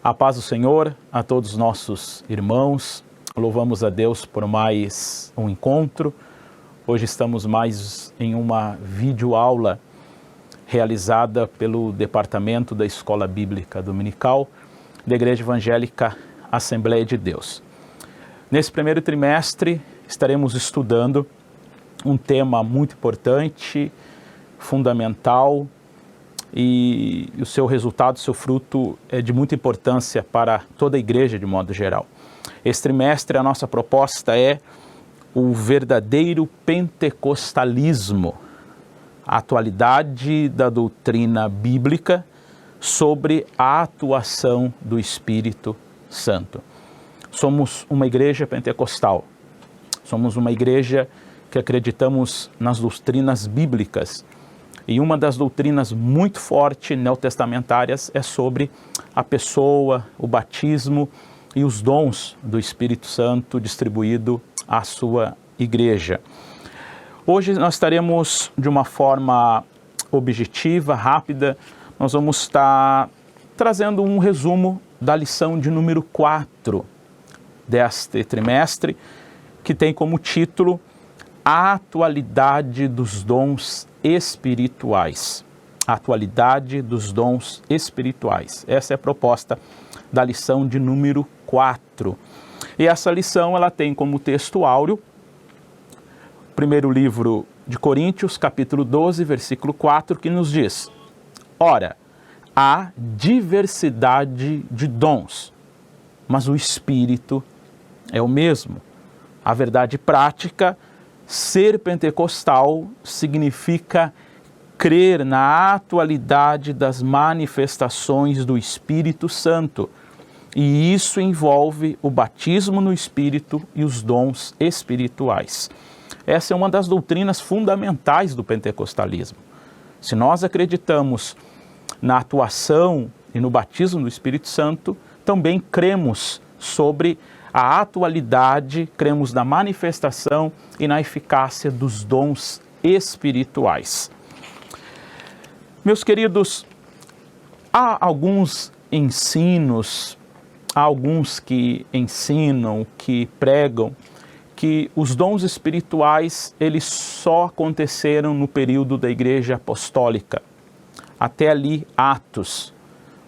A paz do Senhor a todos os nossos irmãos. Louvamos a Deus por mais um encontro. Hoje estamos mais em uma videoaula realizada pelo Departamento da Escola Bíblica Dominical da Igreja Evangélica Assembleia de Deus. Nesse primeiro trimestre estaremos estudando um tema muito importante, fundamental, e o seu resultado, o seu fruto é de muita importância para toda a igreja de modo geral. Este trimestre a nossa proposta é o verdadeiro pentecostalismo, a atualidade da doutrina bíblica sobre a atuação do Espírito Santo. Somos uma igreja pentecostal, somos uma igreja que acreditamos nas doutrinas bíblicas. E uma das doutrinas muito fortes neotestamentárias é sobre a pessoa, o batismo e os dons do Espírito Santo distribuído à sua igreja. Hoje nós estaremos de uma forma objetiva, rápida, nós vamos estar trazendo um resumo da lição de número 4 deste trimestre, que tem como título A Atualidade dos Dons Espirituais. A atualidade dos dons espirituais. Essa é a proposta da lição de número 4. E essa lição ela tem como texto áureo, primeiro livro de Coríntios, capítulo 12, versículo 4, que nos diz: Ora, há diversidade de dons, mas o Espírito é o mesmo. A verdade prática, ser pentecostal significa crer na atualidade das manifestações do Espírito Santo. E isso envolve o batismo no Espírito e os dons espirituais. Essa é uma das doutrinas fundamentais do pentecostalismo. Se nós acreditamos na atuação e no batismo do Espírito Santo, também cremos sobre a atualidade, cremos na manifestação e na eficácia dos dons espirituais. Meus queridos, há alguns ensinos, há alguns que ensinam, que pregam, que os dons espirituais eles só aconteceram no período da Igreja Apostólica, até ali Atos.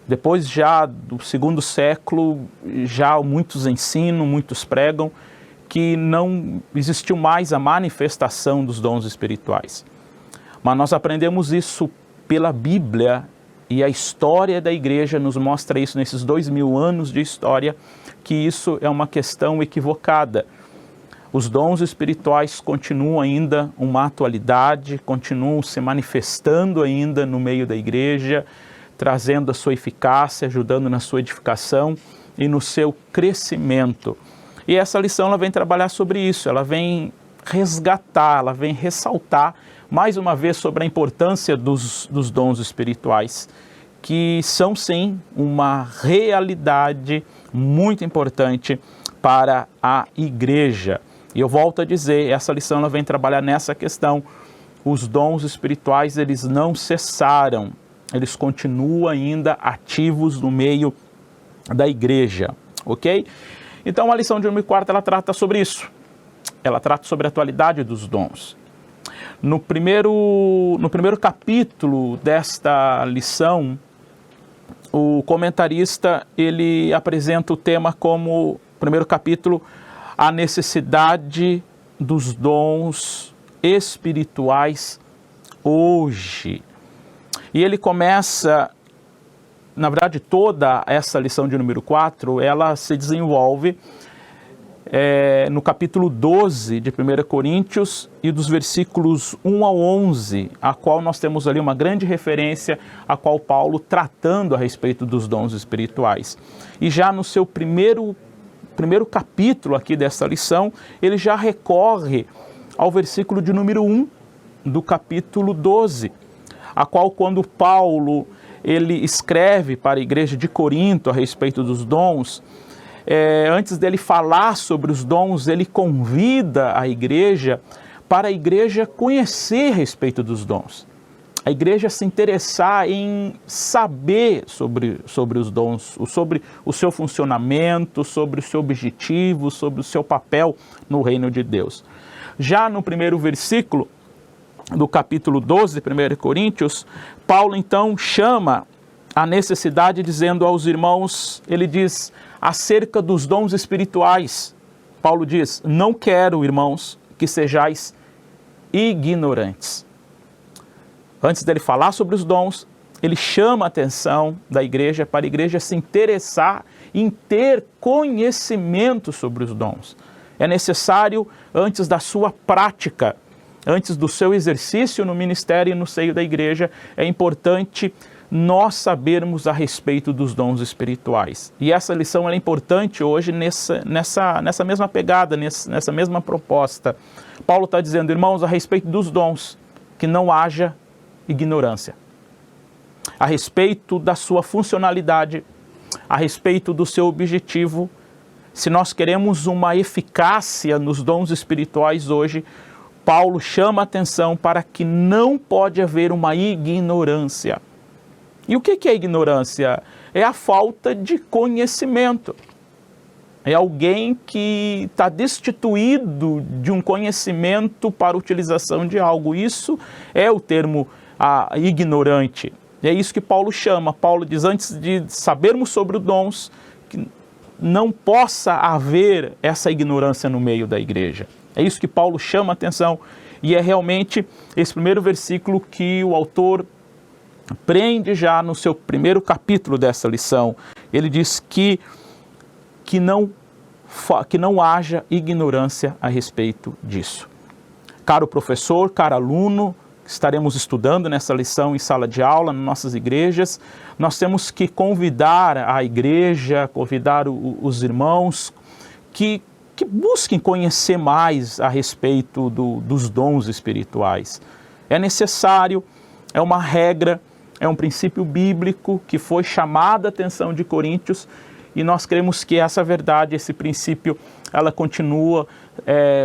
Depois já do segundo século, já muitos ensinam, muitos pregam que não existiu mais a manifestação dos dons espirituais. Mas nós aprendemos isso pela Bíblia e a história da igreja nos mostra isso nesses 2000 anos de história, que isso é uma questão equivocada. Os dons espirituais continuam ainda uma atualidade, continuam se manifestando ainda no meio da igreja, trazendo a sua eficácia, ajudando na sua edificação e no seu crescimento. E essa lição ela vem trabalhar sobre isso, ela vem resgatar, ela vem ressaltar mais uma vez sobre a importância dos dons espirituais, que são sim uma realidade muito importante para a igreja. E eu volto a dizer, essa lição ela vem trabalhar nessa questão. Os dons espirituais eles não cessaram, eles continuam ainda ativos no meio da igreja, ok? Então a lição de número 4 ela trata sobre isso, ela trata sobre a atualidade dos dons. No primeiro capítulo desta lição, o comentarista ele apresenta o tema como, primeiro capítulo, a necessidade dos dons espirituais hoje. E ele começa, na verdade, toda essa lição de número 4, ela se desenvolve no capítulo 12 de 1 Coríntios e dos versículos 1 ao 11, a qual nós temos ali uma grande referência, a qual Paulo tratando a respeito dos dons espirituais. E já no seu primeiro capítulo aqui dessa lição, ele já recorre ao versículo de número 1 do capítulo 12, a qual quando Paulo ele escreve para a igreja de Corinto a respeito dos dons, antes dele falar sobre os dons, ele convida a igreja para a igreja conhecer a respeito dos dons. a igreja se interessar em saber sobre os dons, sobre o seu funcionamento, sobre o seu objetivo, sobre o seu papel no reino de Deus. Já no primeiro versículo do capítulo 12 de 1 Coríntios, Paulo então chama a necessidade dizendo aos irmãos, ele diz acerca dos dons espirituais. Paulo diz, não quero, irmãos, que sejais ignorantes. Antes dele falar sobre os dons, ele chama a atenção da igreja para a igreja se interessar em ter conhecimento sobre os dons. É necessário, antes da sua prática, antes do seu exercício no ministério e no seio da igreja, é importante nós sabermos a respeito dos dons espirituais. E essa lição é importante hoje nessa mesma pegada, nessa mesma proposta. Paulo está dizendo, irmãos, a respeito dos dons, que não haja ignorância. A respeito da sua funcionalidade, a respeito do seu objetivo, se nós queremos uma eficácia nos dons espirituais hoje, Paulo chama a atenção para que não pode haver uma ignorância. E o que é ignorância? É a falta de conhecimento. É alguém que está destituído de um conhecimento para a utilização de algo. Isso é o termo ignorante. E é isso que Paulo chama. Paulo diz, antes de sabermos sobre os dons, que não possa haver essa ignorância no meio da igreja. É isso que Paulo chama a atenção. E é realmente esse primeiro versículo que o autor prende já no seu primeiro capítulo dessa lição. Ele diz que não haja ignorância a respeito disso. Caro professor, caro aluno, estaremos estudando nessa lição em sala de aula, nas nossas igrejas, nós temos que convidar a igreja, convidar os irmãos que busquem conhecer mais a respeito dos dons espirituais. É necessário, é uma regra, é um princípio bíblico que foi chamada a atenção de Coríntios e nós cremos que essa verdade, esse princípio, ela continua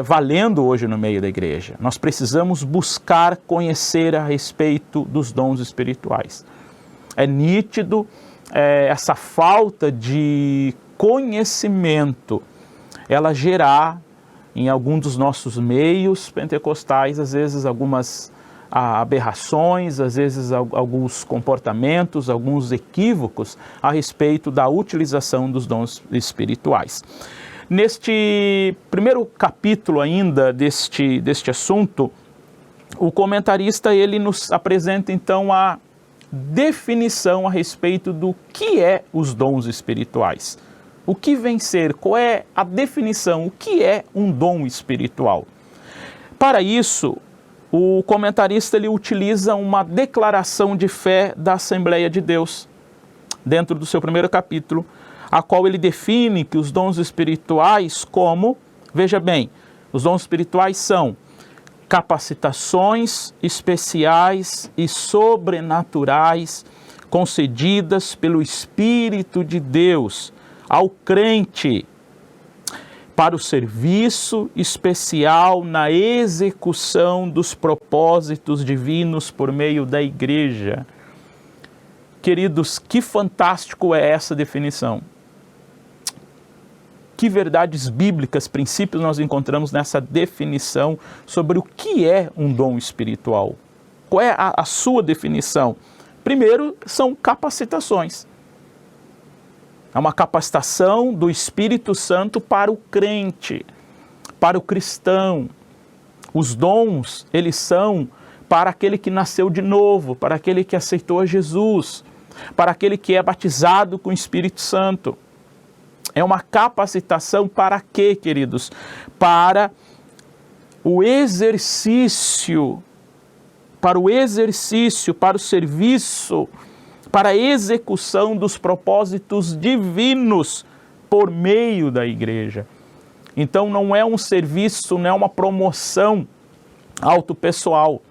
valendo hoje no meio da igreja. Nós precisamos buscar conhecer a respeito dos dons espirituais. É nítido essa falta de conhecimento, ela gerar em algum dos nossos meios pentecostais, às vezes algumas aberrações, às vezes alguns comportamentos, alguns equívocos a respeito da utilização dos dons espirituais. Neste primeiro capítulo ainda deste assunto, o comentarista ele nos apresenta então a definição a respeito do que é os dons espirituais. O que vem ser? Qual é a definição? O que é um dom espiritual? Para isso, o comentarista ele utiliza uma declaração de fé da Assembleia de Deus, dentro do seu primeiro capítulo, a qual ele define que os dons espirituais como, veja bem, os dons espirituais são capacitações especiais e sobrenaturais concedidas pelo Espírito de Deus ao crente para o serviço especial na execução dos propósitos divinos por meio da igreja. Queridos, que fantástico é essa definição. Que verdades bíblicas, princípios nós encontramos nessa definição sobre o que é um dom espiritual. Qual é a sua definição? Primeiro, são capacitações. É uma capacitação do Espírito Santo para o crente, para o cristão. Os dons, eles são para aquele que nasceu de novo, para aquele que aceitou a Jesus, para aquele que é batizado com o Espírito Santo. É uma capacitação para quê, queridos? Para o exercício, para o serviço, para a execução dos propósitos divinos por meio da igreja. Então não é um serviço, não é uma promoção autopessoal.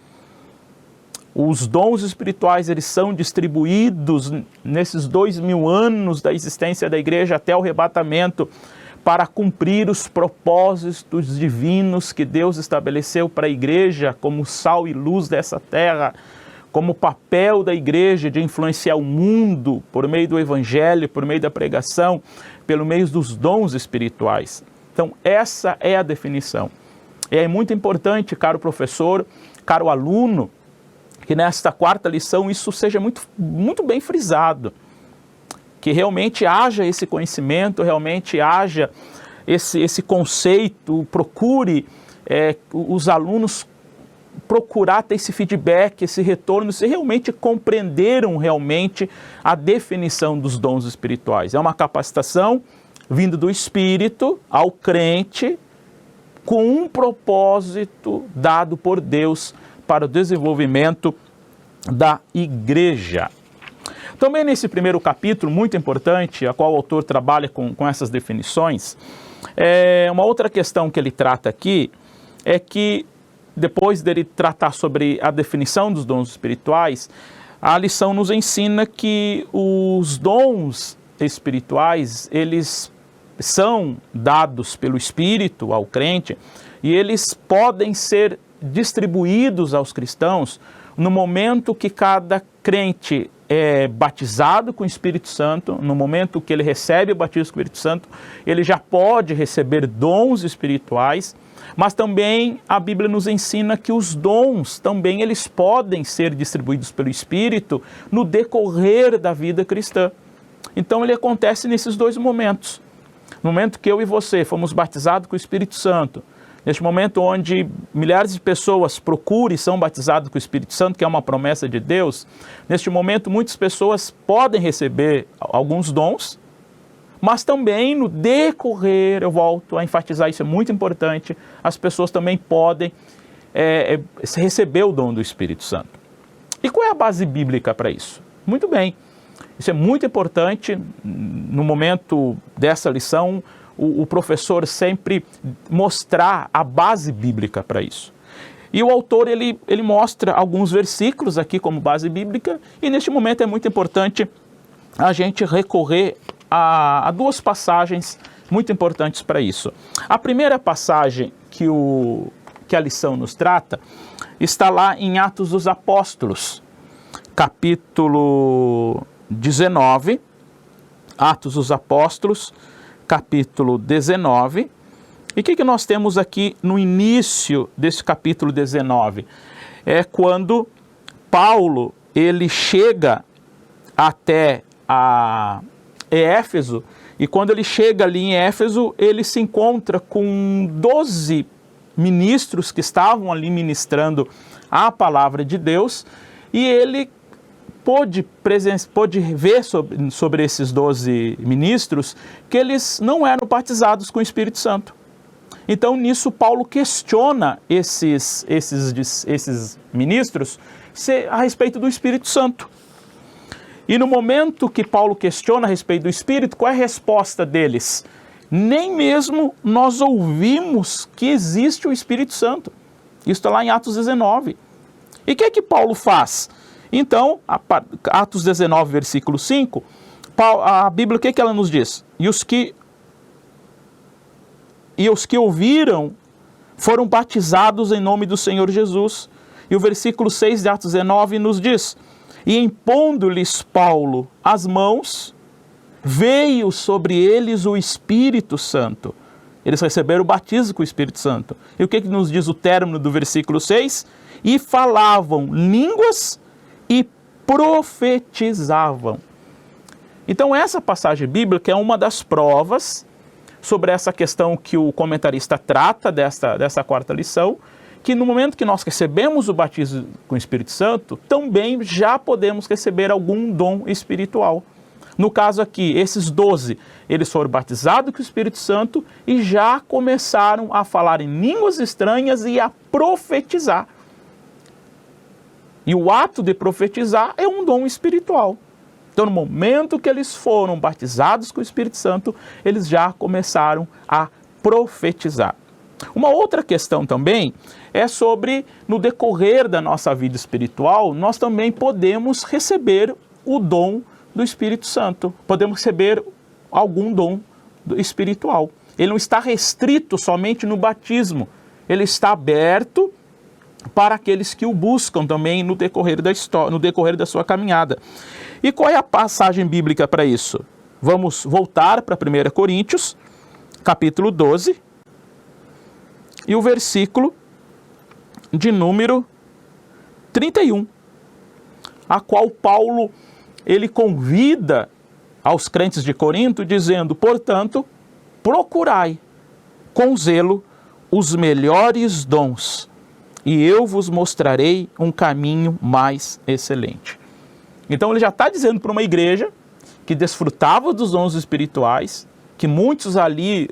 Os dons espirituais, eles são distribuídos nesses 2000 anos da existência da igreja até o arrebatamento para cumprir os propósitos divinos que Deus estabeleceu para a igreja como sal e luz dessa terra, como o papel da igreja de influenciar o mundo por meio do evangelho, por meio da pregação, pelo meio dos dons espirituais. Então, essa é a definição. E é muito importante, caro professor, caro aluno, que nesta quarta lição isso seja muito bem frisado. Que realmente haja esse conhecimento, realmente haja esse conceito, procure os alunos procurar ter esse feedback, esse retorno, se realmente compreenderam realmente a definição dos dons espirituais. É uma capacitação vindo do Espírito ao crente com um propósito dado por Deus para o desenvolvimento da igreja. Também nesse primeiro capítulo, muito importante, a qual o autor trabalha com essas definições, uma outra questão que ele trata aqui é que, depois dele tratar sobre a definição dos dons espirituais, a lição nos ensina que os dons espirituais, eles são dados pelo Espírito ao crente e eles podem ser distribuídos aos cristãos no momento que cada crente é batizado com o Espírito Santo, no momento que ele recebe o batismo com o Espírito Santo, ele já pode receber dons espirituais, mas também a Bíblia nos ensina que os dons também eles podem ser distribuídos pelo Espírito no decorrer da vida cristã. Então ele acontece nesses dois momentos. No momento que eu e você fomos batizados com o Espírito Santo, neste momento onde milhares de pessoas procuram e são batizadas com o Espírito Santo, que é uma promessa de Deus, neste momento muitas pessoas podem receber alguns dons, mas também no decorrer, eu volto a enfatizar, isso é muito importante, as pessoas também podem receber o dom do Espírito Santo. E qual é a base bíblica para isso? Muito bem, isso é muito importante, no momento dessa lição, o professor sempre mostrar a base bíblica para isso. E o autor, ele mostra alguns versículos aqui como base bíblica, e neste momento é muito importante a gente recorrer a duas passagens muito importantes para isso. A primeira passagem que a lição nos trata está lá em Atos dos Apóstolos, capítulo 19, Atos dos Apóstolos, capítulo 19. E o que nós temos aqui no início desse capítulo 19? É quando Paulo, ele chega até a Éfeso, e quando ele chega ali em Éfeso, ele se encontra com 12 ministros que estavam ali ministrando a palavra de Deus, e ele pôde ver sobre esses 12 ministros que eles não eram batizados com o Espírito Santo. Então, nisso, Paulo questiona esses ministros a respeito do Espírito Santo. E no momento que Paulo questiona a respeito do Espírito, qual é a resposta deles? Nem mesmo nós ouvimos que existe o Espírito Santo. Isso está lá em Atos 19. E o que é que Paulo faz? Então, Atos 19, versículo 5, a Bíblia, o que ela nos diz? E os que ouviram foram batizados em nome do Senhor Jesus. E o versículo 6 de Atos 19 nos diz: e impondo-lhes Paulo as mãos, veio sobre eles o Espírito Santo. Eles receberam o batismo com o Espírito Santo. E o que nos diz o término do versículo 6? E falavam línguas e profetizavam. Então essa passagem bíblica é uma das provas sobre essa questão que o comentarista trata dessa quarta lição, que no momento que nós recebemos o batismo com o Espírito Santo, também já podemos receber algum dom espiritual. No caso aqui, esses 12, eles foram batizados com o Espírito Santo e já começaram a falar em línguas estranhas e a profetizar. E o ato de profetizar é um dom espiritual. Então, no momento que eles foram batizados com o Espírito Santo, eles já começaram a profetizar. Uma outra questão também é sobre, no decorrer da nossa vida espiritual, nós também podemos receber o dom do Espírito Santo. Podemos receber algum dom espiritual. Ele não está restrito somente no batismo. Ele está aberto para aqueles que o buscam também no decorrer da história, no decorrer da sua caminhada. E qual é a passagem bíblica para isso? Vamos voltar para 1 Coríntios, capítulo 12, e o versículo de número 31, a qual Paulo, ele convida aos crentes de Corinto, dizendo: portanto, procurai com zelo os melhores dons, e eu vos mostrarei um caminho mais excelente. Então ele já está dizendo para uma igreja que desfrutava dos dons espirituais, que muitos ali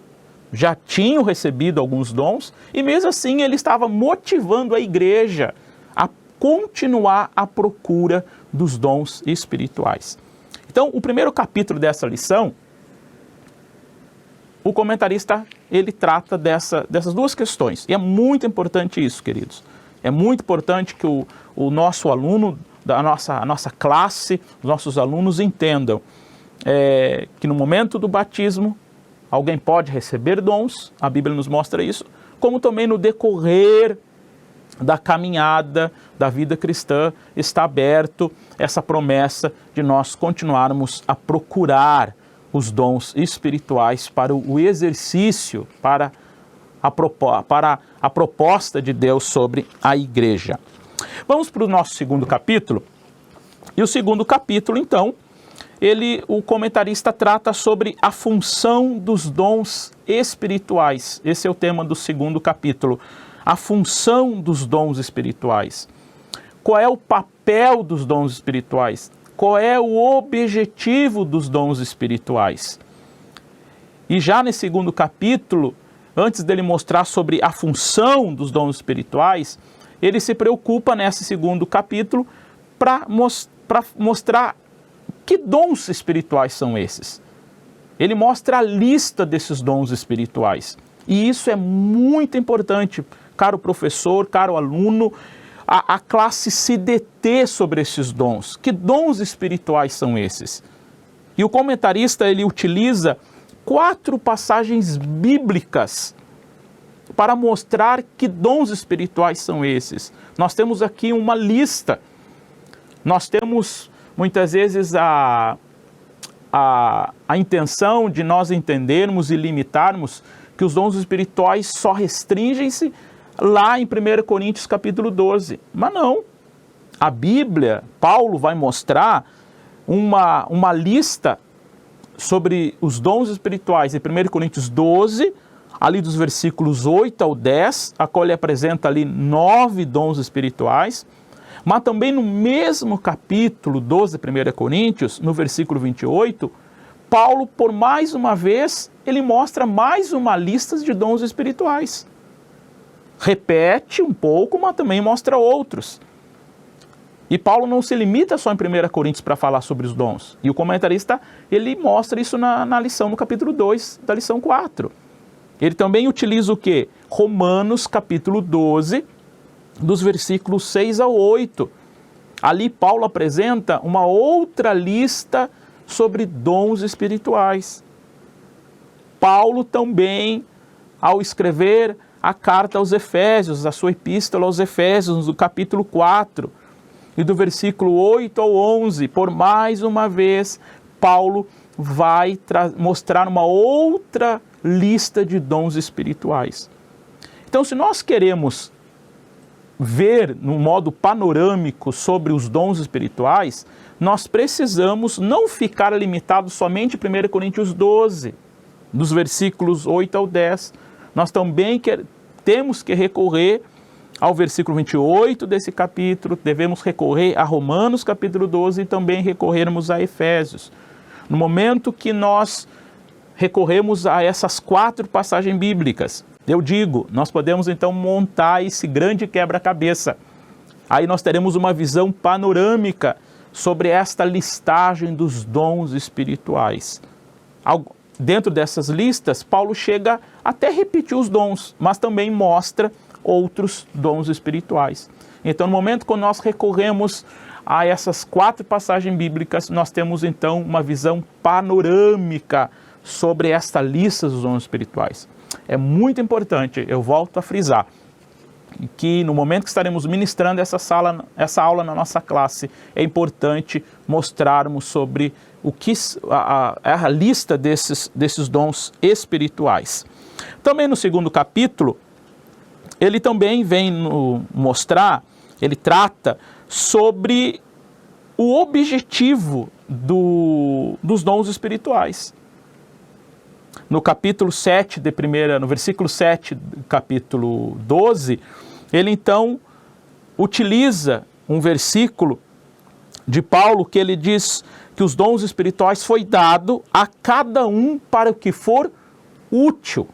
já tinham recebido alguns dons, e mesmo assim ele estava motivando a igreja a continuar a procura dos dons espirituais. Então, o primeiro capítulo dessa lição, o comentarista, ele trata dessas duas questões. E é muito importante isso, queridos. É muito importante que o nosso aluno, a nossa classe, os nossos alunos entendam que no momento do batismo, alguém pode receber dons, a Bíblia nos mostra isso, como também no decorrer da caminhada da vida cristã está aberto essa promessa de nós continuarmos a procurar os dons espirituais para o exercício, para a proposta de Deus sobre a igreja. Vamos para o nosso segundo capítulo. E o segundo capítulo, então, o comentarista trata sobre a função dos dons espirituais. Esse é o tema do segundo capítulo. A função dos dons espirituais. Qual é o papel dos dons espirituais? Qual é o objetivo dos dons espirituais? E já nesse segundo capítulo, antes dele mostrar sobre a função dos dons espirituais, ele se preocupa nesse segundo capítulo para mostrar que dons espirituais são esses. Ele mostra a lista desses dons espirituais. E isso é muito importante, caro professor, caro aluno, a classe se deter sobre esses dons. Que dons espirituais são esses? E o comentarista, ele utiliza 4 passagens bíblicas para mostrar que dons espirituais são esses. Nós temos aqui uma lista. Nós temos muitas vezes a intenção de nós entendermos e limitarmos que os dons espirituais só restringem-se lá em 1 Coríntios capítulo 12. Mas não. A Bíblia, Paulo vai mostrar uma lista sobre os dons espirituais em 1 Coríntios 12, ali dos versículos 8 ao 10, a qual ele apresenta ali 9 dons espirituais. Mas também no mesmo capítulo 12 de 1 Coríntios, no versículo 28, Paulo, por mais uma vez, ele mostra mais uma lista de dons espirituais. Repete um pouco, mas também mostra outros. E Paulo não se limita só em 1 Coríntios para falar sobre os dons. E o comentarista, ele mostra isso na lição, no capítulo 2 da lição 4. Ele também utiliza o quê? Romanos capítulo 12, dos versículos 6 ao 8. Ali Paulo apresenta uma outra lista sobre dons espirituais. Paulo também, ao escrever a carta aos Efésios, a sua epístola aos Efésios, no capítulo 4, e do versículo 8 ao 11, por mais uma vez, Paulo vai mostrar uma outra lista de dons espirituais. Então, se nós queremos ver no modo panorâmico sobre os dons espirituais, nós precisamos não ficar limitados somente a 1 Coríntios 12, dos versículos 8 ao 10. Nós também temos que recorrer ao versículo 28 desse capítulo, devemos recorrer a Romanos capítulo 12 e também recorrermos a Efésios. No momento que nós recorremos a essas 4 passagens bíblicas, eu digo, nós podemos então montar esse grande quebra-cabeça. Aí nós teremos uma visão panorâmica sobre esta listagem dos dons espirituais. Dentro dessas listas, Paulo chega até repetir os dons, mas também mostra outros dons espirituais. Então, no momento que nós recorremos a essas 4 passagens bíblicas, nós temos então uma visão panorâmica sobre esta lista dos dons espirituais. É muito importante, eu volto a frisar, que no momento que estaremos ministrando essa aula na nossa classe, é importante mostrarmos sobre o que a lista desses dons espirituais. Também no segundo capítulo, ele também vem mostrar, ele trata sobre o objetivo dos dons espirituais. No capítulo 7, no versículo 7 do capítulo 12, ele então utiliza um versículo de Paulo que ele diz que os dons espirituais foi dado a cada um para o que for útil.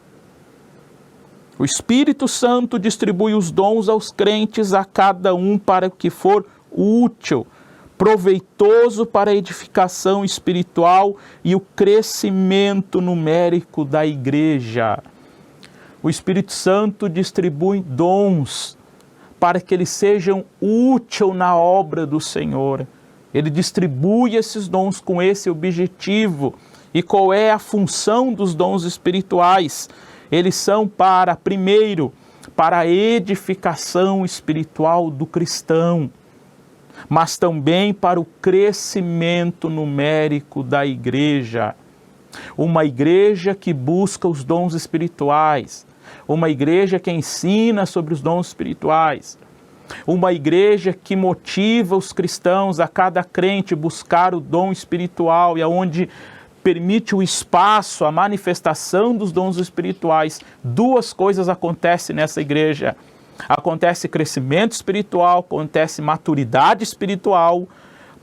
O Espírito Santo distribui os dons aos crentes a cada um para o que for útil, proveitoso para a edificação espiritual e o crescimento numérico da igreja. O Espírito Santo distribui dons para que eles sejam úteis na obra do Senhor. Ele distribui esses dons com esse objetivo. E qual é a função dos dons espirituais? Eles são primeiro, para a edificação espiritual do cristão, mas também para o crescimento numérico da igreja. Uma igreja que busca os dons espirituais, uma igreja que ensina sobre os dons espirituais, uma igreja que motiva os cristãos a cada crente buscar o dom espiritual e aonde permite o espaço, a manifestação dos dons espirituais. Duas coisas acontecem nessa igreja. Acontece crescimento espiritual, acontece maturidade espiritual.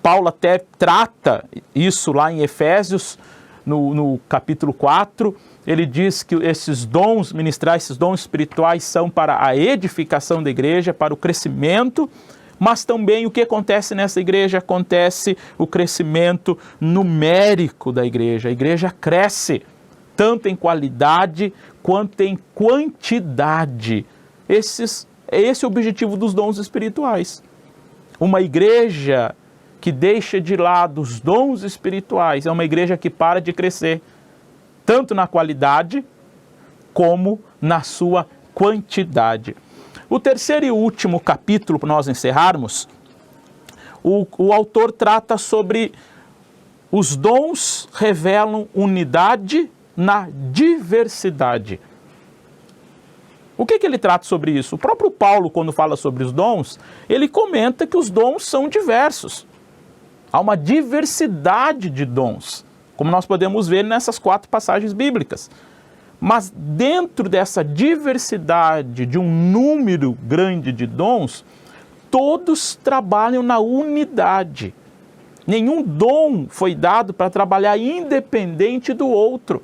Paulo até trata isso lá em Efésios, no capítulo 4. Ele diz que esses dons ministrais, esses dons espirituais são para a edificação da igreja, para o crescimento. Mas também o que acontece nessa igreja? Acontece o crescimento numérico da igreja. A igreja cresce, tanto em qualidade quanto em quantidade. Esse é o objetivo dos dons espirituais. Uma igreja que deixa de lado os dons espirituais é uma igreja que para de crescer, tanto na qualidade como na sua quantidade. O terceiro e último capítulo, para nós encerrarmos, o autor trata sobre os dons revelam unidade na diversidade. O que ele trata sobre isso? O próprio Paulo, quando fala sobre os dons, ele comenta que os dons são diversos. Há uma diversidade de dons, como nós podemos ver nessas 4 passagens bíblicas. Mas dentro dessa diversidade de um número grande de dons, todos trabalham na unidade. Nenhum dom foi dado para trabalhar independente do outro.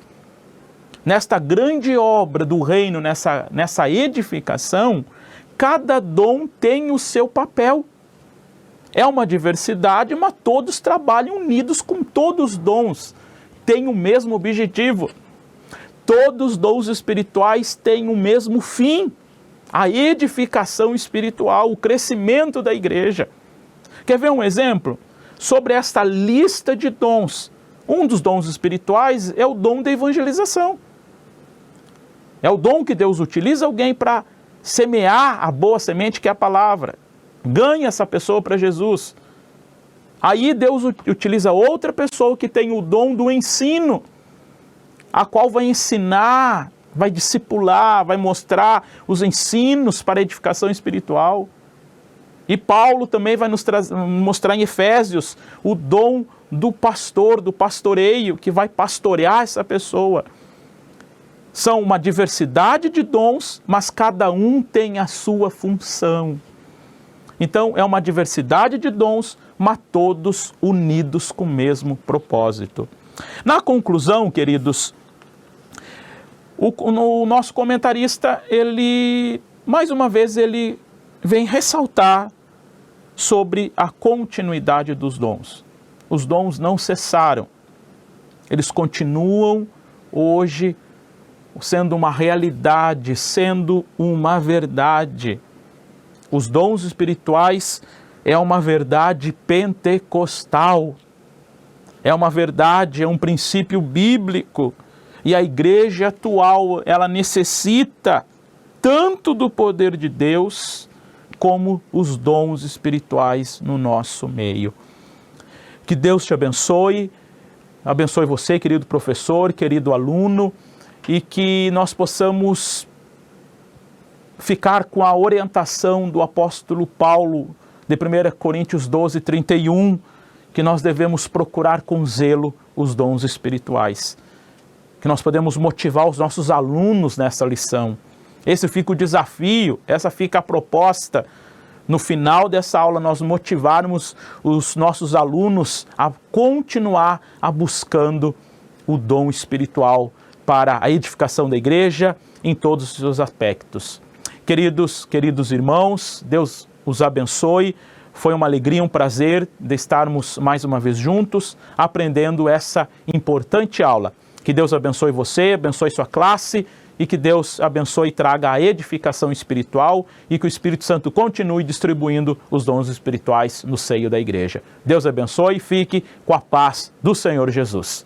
Nesta grande obra do reino, nessa edificação, cada dom tem o seu papel. É uma diversidade, mas todos trabalham unidos com todos os dons. Têm o mesmo objetivo. Todos os dons espirituais têm o mesmo fim, a edificação espiritual, o crescimento da igreja. Quer ver um exemplo? Sobre esta lista de dons, um dos dons espirituais é o dom da evangelização. É o dom que Deus utiliza alguém para semear a boa semente que é a palavra. Ganha essa pessoa para Jesus. Aí Deus utiliza outra pessoa que tem o dom do ensino, a qual vai ensinar, vai discipular, vai mostrar os ensinos para a edificação espiritual. E Paulo também vai nos mostrar em Efésios o dom do pastor, do pastoreio, que vai pastorear essa pessoa. São uma diversidade de dons, mas cada um tem a sua função. Então, é uma diversidade de dons, mas todos unidos com o mesmo propósito. Na conclusão, queridos, o nosso comentarista, mais uma vez, ele vem ressaltar sobre a continuidade dos dons. Os dons não cessaram. Eles continuam hoje sendo uma realidade, sendo uma verdade. Os dons espirituais é uma verdade pentecostal. É uma verdade, é um princípio bíblico. E a igreja atual, ela necessita tanto do poder de Deus, como os dons espirituais no nosso meio. Que Deus te abençoe você, querido professor, querido aluno, e que nós possamos ficar com a orientação do apóstolo Paulo, de 1 Coríntios 12, 31, que nós devemos procurar com zelo os dons espirituais. Que nós podemos motivar os nossos alunos nessa lição. Esse fica o desafio, essa fica a proposta. No final dessa aula, nós motivarmos os nossos alunos a continuar buscando o dom espiritual para a edificação da igreja em todos os seus aspectos. Queridos irmãos, Deus os abençoe. Foi uma alegria, um prazer de estarmos mais uma vez juntos, aprendendo essa importante aula. Que Deus abençoe você, abençoe sua classe, e que Deus abençoe e traga a edificação espiritual e que o Espírito Santo continue distribuindo os dons espirituais no seio da igreja. Deus abençoe e fique com a paz do Senhor Jesus.